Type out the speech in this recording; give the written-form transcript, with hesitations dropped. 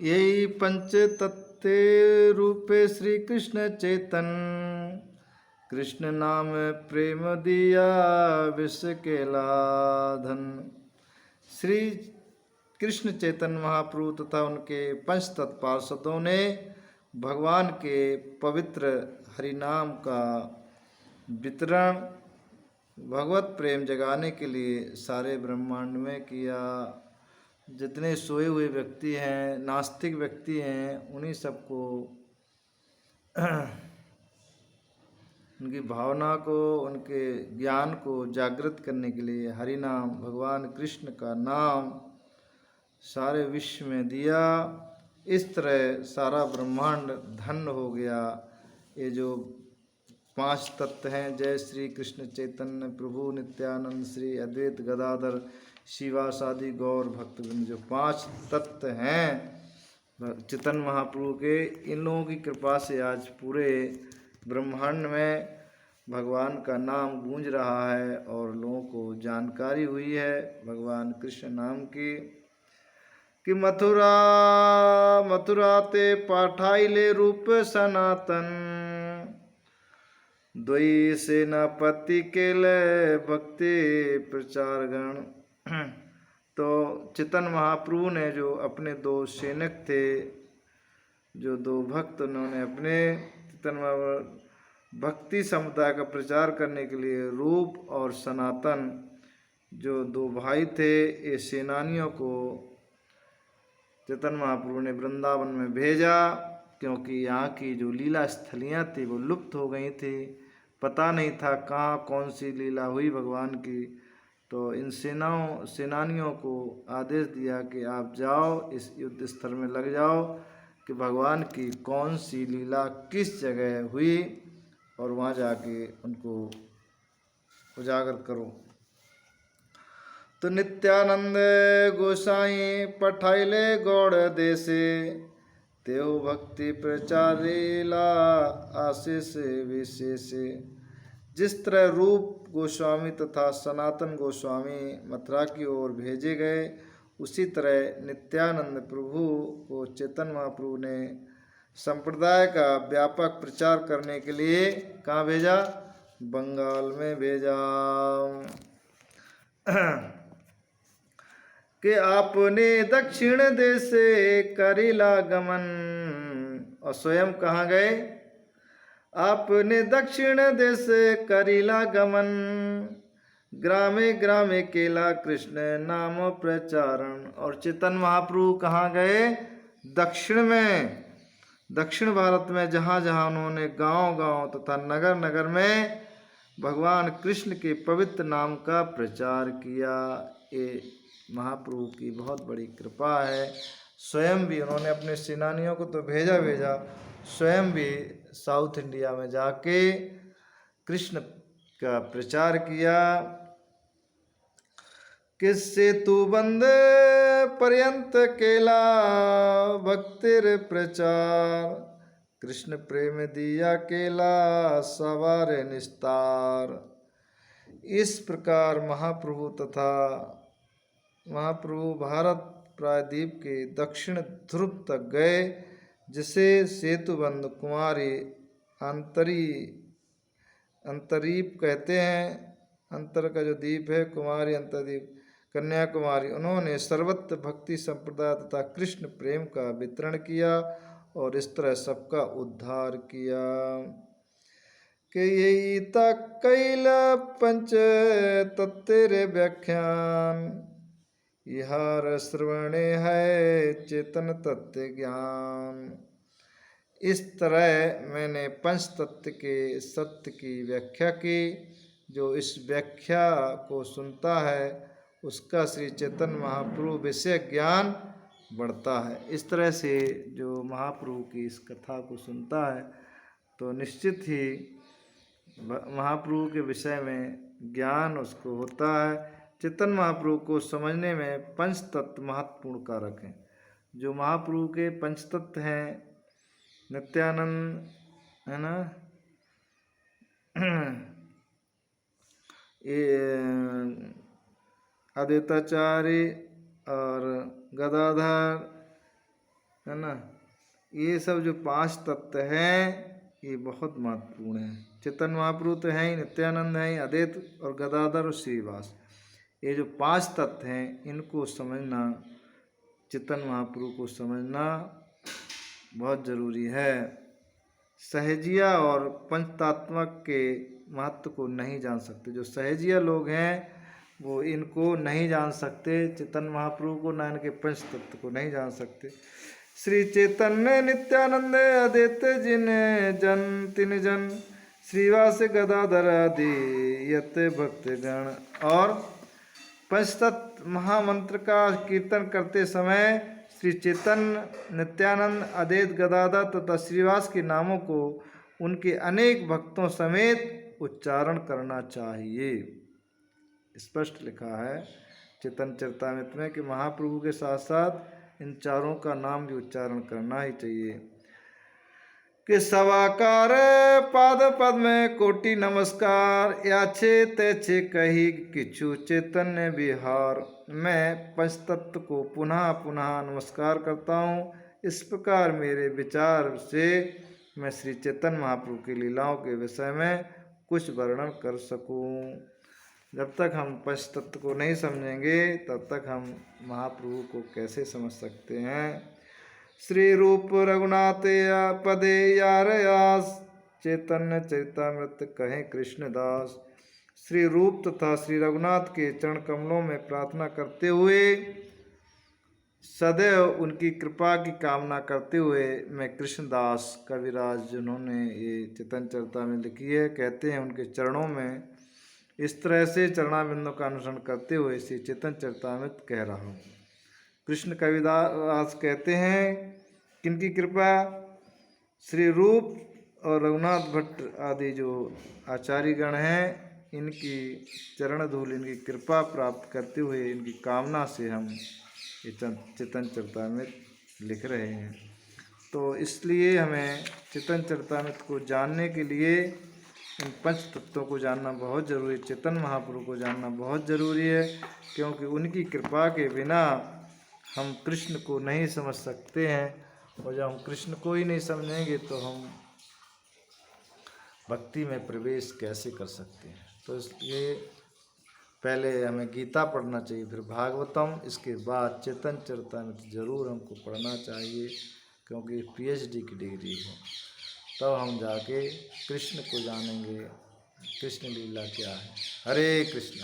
यही पंच तत्व रूपे श्री कृष्ण चेतन, कृष्ण नाम प्रेम दिया विष के लाधन। श्री कृष्ण चैतन्य महाप्रभु तथा उनके पंच तत्व पार्षदों ने भगवान के पवित्र हरिनाम का वितरण भगवत प्रेम जगाने के लिए सारे ब्रह्मांड में किया। जितने सोए हुए व्यक्ति हैं, नास्तिक व्यक्ति हैं, उन्हीं सबको उनकी भावना को, उनके ज्ञान को जागृत करने के लिए हरि नाम, भगवान कृष्ण का नाम सारे विश्व में दिया। इस तरह सारा ब्रह्मांड धन्य हो गया। ये जो पांच तत्व हैं, जय श्री कृष्ण चैतन्य प्रभु नित्यानंद श्री अद्वैत गदाधर शिवासादि गौर भक्तवृंद, जो पांच तत्व हैं चैतन्य महाप्रभु के, इन लोगों की कृपा से आज पूरे ब्रह्मांड में भगवान का नाम गूंज रहा है और लोगों को जानकारी हुई है भगवान कृष्ण नाम की। कि मथुरा ते पाठाइले रूप सनातन, द्वयी सेनापति के ले भक्ति प्रचार गण। तो चैतन्य महाप्रभु ने जो अपने दो सैनिक थे, जो दो भक्त, उन्होंने अपने चैतन्य भक्ति समुदाय का प्रचार करने के लिए रूप और सनातन जो दो भाई थे, ये सेनानियों को चैतन्य महाप्रभु ने वृंदावन में भेजा, क्योंकि यहाँ की जो लीला स्थलियाँ थी वो लुप्त हो गई थी। पता नहीं था कहाँ कौन सी लीला हुई भगवान की। तो इन सेनानियों को आदेश दिया कि आप जाओ, इस युद्ध स्थल में लग जाओ कि भगवान की कौन सी लीला किस जगह हुई, और वहाँ जाके उनको उजागर करो। तो नित्यानंद गोसाई पठाइले गौड़ देसे, तेहु भक्ति प्रचारेला आशीष विशेष। जिस तरह रूप गोस्वामी तथा सनातन गोस्वामी मथुरा की ओर भेजे गए, उसी तरह नित्यानंद प्रभु को चैतन्य महाप्रभु ने संप्रदाय का व्यापक प्रचार करने के लिए कहाँ भेजा? बंगाल में भेजा। कि आपने दक्षिण देश करिला गमन, और स्वयं कहाँ गए? आपने दक्षिण देश करिला गमन, ग्रामे ग्रामे केला कृष्ण नाम प्रचारण। और चैतन्य महाप्रभु कहाँ गए? दक्षिण में, दक्षिण भारत में जहाँ जहाँ उन्होंने गांव गांव तथा नगर नगर में भगवान कृष्ण के पवित्र नाम का प्रचार किया। ये महाप्रभु की बहुत बड़ी कृपा है। स्वयं भी उन्होंने अपने सेनानियों को तो भेजा, स्वयं भी साउथ इंडिया में जाके कृष्ण का प्रचार किया। किस सेतु बंद पर्यंत केला भक्तिर प्रचार, कृष्ण प्रेम दिया केला सवार निस्तार। इस प्रकार महाप्रभु भारत प्रायद्वीप के दक्षिण ध्रुव तक गए, जिसे सेतुबंध कुमारी अंतरीप कहते हैं। अंतर का जो द्वीप है, कुमारी अंतरद्वीप कन्याकुमारी। उन्होंने सर्वत्र भक्ति संप्रदाय तथा कृष्ण प्रेम का वितरण किया और इस तरह सबका उद्धार किया। कि यही तक कैल पंच तत्तेरे व्याख्यान, यहार श्रवणे है चेतन तत्व ज्ञान। इस तरह मैंने पंच तत्व के सत्य की व्याख्या की। जो इस व्याख्या को सुनता है उसका श्री चैतन्य महाप्रभु विषय ज्ञान बढ़ता है। इस तरह से जो महाप्रभु की इस कथा को सुनता है तो निश्चित ही महाप्रभु के विषय में ज्ञान उसको होता है। चैतन्य महाप्रभु को समझने में पंच तत्व महत्वपूर्ण कारक हैं। जो महाप्रभु के पंच तत्व हैं, नित्यानंद है ना, ये अद्वैताचार्य और गदाधर है ना। ये सब जो 5 तत्व हैं ये बहुत महत्वपूर्ण है। चेतन महाप्रभु तो हैं ही, नित्यानंद हैं ही, अद्वैत और गदाधर और श्रीवास, ये जो 5 तत्व हैं इनको समझना, चेतन महाप्रभु को समझना बहुत जरूरी है। सहजिया और पंचतात्मक के महत्व को नहीं जान सकते। जो सहजिया लोग हैं वो इनको नहीं जान सकते, चेतन महाप्रभु को, ना इनके पंच तत्व को नहीं जान सकते। श्री चैतन्य नित्यानंद अद्वैत जिन जन तिन जन, श्रीवास गदाधर आदि यत भक्तगण। और पंचतत्व महामंत्र का कीर्तन करते समय श्री चैतन्य नित्यानंद अद्वैत गदाधर तथा श्रीवास के नामों को उनके अनेक भक्तों समेत उच्चारण करना चाहिए। स्पष्ट लिखा है चैतन्य चरितामृत में कि महाप्रभु के साथ साथ इन चारों का नाम भी उच्चारण करना ही चाहिए। कि सवाकार पाद पद में कोटि नमस्कार, याछे तेछे कही किछु चैतन्य विहार। मैं पंचतत्व को पुनः पुनः नमस्कार करता हूँ। इस प्रकार मेरे विचार से मैं श्री चैतन्य महाप्रभु की लीलाओं के विषय में कुछ वर्णन कर सकूँ। जब तक हम पंचतत्व को नहीं समझेंगे तब तक हम महाप्रभु को कैसे समझ सकते हैं। श्री रूप रघुनाथ पदे यारयास, चैतन्य चरितामृत कहें कृष्णदास। श्री रूप तथा श्री रघुनाथ के चरण कमलों में प्रार्थना करते हुए, सदैव उनकी कृपा की कामना करते हुए मैं कृष्णदास कविराज जिन्होंने ये चैतन्य चरितामृत लिखी है, कहते हैं उनके चरणों में इस तरह से चरणाबिंदों का अनुसरण करते हुए श्री चैतन्य चरितामृत कह रहा हूँ। कृष्ण कविदास कहते हैं किनकी कृपा, श्री रूप और रघुनाथ भट्ट आदि जो आचार्यगण हैं इनकी चरण धूल, इनकी कृपा प्राप्त करते हुए इनकी कामना से हम ये चैतन्य चरितामृत लिख रहे हैं। तो इसलिए हमें चैतन्य चरितामृत को जानने के लिए इन पंच तत्वों को जानना बहुत ज़रूरी है, चैतन्य महाप्रभु को जानना बहुत ज़रूरी है, क्योंकि उनकी कृपा के बिना हम कृष्ण को नहीं समझ सकते हैं। और जब हम कृष्ण को ही नहीं समझेंगे तो हम भक्ति में प्रवेश कैसे कर सकते हैं। तो इसलिए पहले हमें गीता पढ़ना चाहिए, फिर भागवतम, इसके बाद चैतन्य चरितामृत जरूर हमको पढ़ना चाहिए, क्योंकि PhD की डिग्री है। तब हम जाके कृष्ण को जानेंगे, कृष्ण लीला क्या है। हरे कृष्ण।